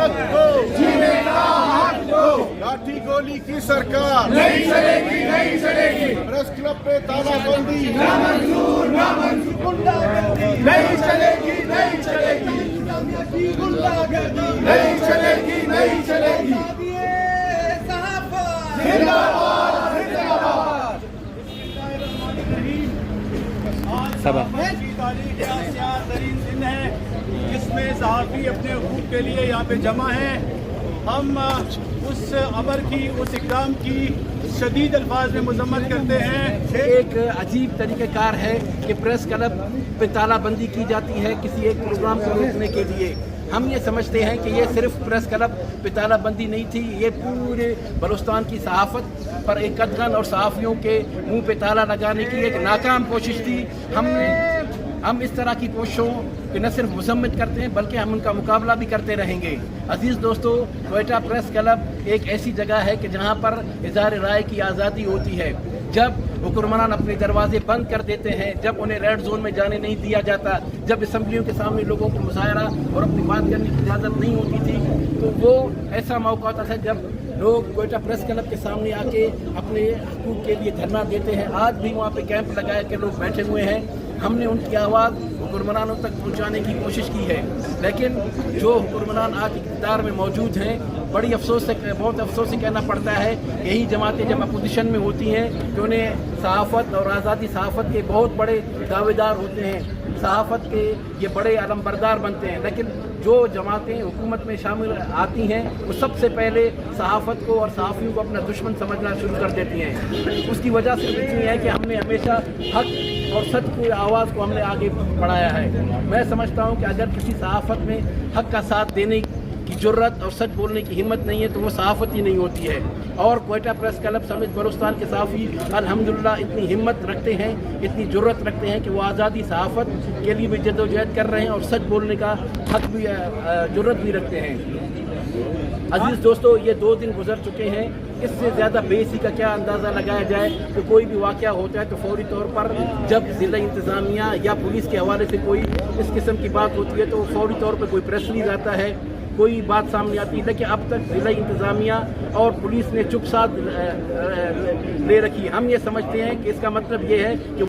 हक को, जीने का हक को, लाठी गोली की सरकार नहीं चलेगी, नहीं चलेगी। प्रेस क्लब पे तालाबंदी ना मंजूर, ना मंजूर। गुंडागर्दी नहीं चलेगी, नहीं चलेगी, गुंडागर्दी नहीं चलेगी, नहीं चलेगी। जिंदाबाद, जिंदाबाद। की तारीख तरीन दिन है जिसमें सहाफ़ी अपने हुकूक के लिए यहाँ पे जमा हैं। हम उस अमर की, उस इक़दाम की शदीद अल्फाज में मज़म्मत करते हैं। एक अजीब तरीक़ेकार है कि प्रेस क्लब पे तालाबंदी की जाती है किसी एक प्रोग्राम को रोकने के लिए। हम ये समझते हैं कि ये सिर्फ प्रेस क्लब पे तालाबंदी नहीं थी, ये पूरे बलूचिस्तान की सहाफ़त पर एक कदगन और सहाफ़ियों के मुंह पे ताला लगाने की एक नाकाम कोशिश थी। हम इस तरह की कोशिशों कि न सिर्फ मजम्मत करते हैं बल्कि हम उनका मुकाबला भी करते रहेंगे। अजीज़ दोस्तों, क्वेटा प्रेस क्लब एक ऐसी जगह है कि जहाँ पर इज़हार राय की आज़ादी होती है। जब हुक्मरान अपने दरवाजे बंद कर देते हैं, जब उन्हें रेड जोन में जाने नहीं दिया जाता, जब असम्बलियों के सामने लोगों को मुशायरा और अपनी बात करने की इजाज़त नहीं होती थी, तो वो ऐसा मौका होता था जब लोग क्वेटा प्रेस क्लब के सामने आके अपने हकूक़ के लिए धरना देते हैं। आज भी वहाँ पे कैंप लगाए के लोग बैठे हुए हैं। हमने उनकी आवाज़ हुक्मरानों तक पहुँचाने की कोशिश की है, लेकिन जो हुक्मरान आज इक़्तिदार में मौजूद हैं, बहुत अफसोस से कहना पड़ता है, यही जमातें जब अपोजिशन में होती हैं कि उन्हें सहाफ़त और आज़ादी सहाफ़त के बहुत बड़े दावेदार होते हैं, सहाफ़त के ये बड़े अलमबरदार बनते हैं। लेकिन जो जमातें हुकूमत में शामिल आती हैं वो सबसे पहले सहाफ़त को और सहाफ़ियों को अपना दुश्मन समझना शुरू कर देती हैं। उसकी वजह सिर्फ इतनी है कि हमने हमेशा हक और सच की आवाज़ को हमने आगे बढ़ाया है। मैं समझता हूँ कि अगर किसी सहाफ़त में हक का साथ देने की जुर्रत और सच बोलने की हिम्मत नहीं है तो वो सहाफ़त ही नहीं होती है। और क्वेटा प्रेस क्लब समेत बलूचिस्तान के सहाफ़ी अल्हम्दुलिल्लाह इतनी हिम्मत रखते हैं, इतनी जुर्रत रखते हैं कि वो आज़ादी सहाफ़त के लिए भी जद्दोजहद कर रहे हैं और सच बोलने का हक भी जुर्रत भी रखते हैं। अजीज़ दोस्तों, ये 2 दिन गुजर चुके हैं, इससे ज़्यादा बेइज्जती का क्या अंदाज़ा लगाया जाए कि कोई भी वाक़या होता है तो फौरी तौर पर जब ज़िला इंतज़ामिया या पुलिस के हवाले से कोई इस किस्म की बात होती है तो फौरी तौर पर कोई प्रेस रिलीज़ आता है, कोई बात सामने आती है। लेकिन अब तक ज़िला इंतज़ामिया और पुलिस ने चुप साथ ले रखी। हम ये समझते हैं कि इसका मतलब ये है कि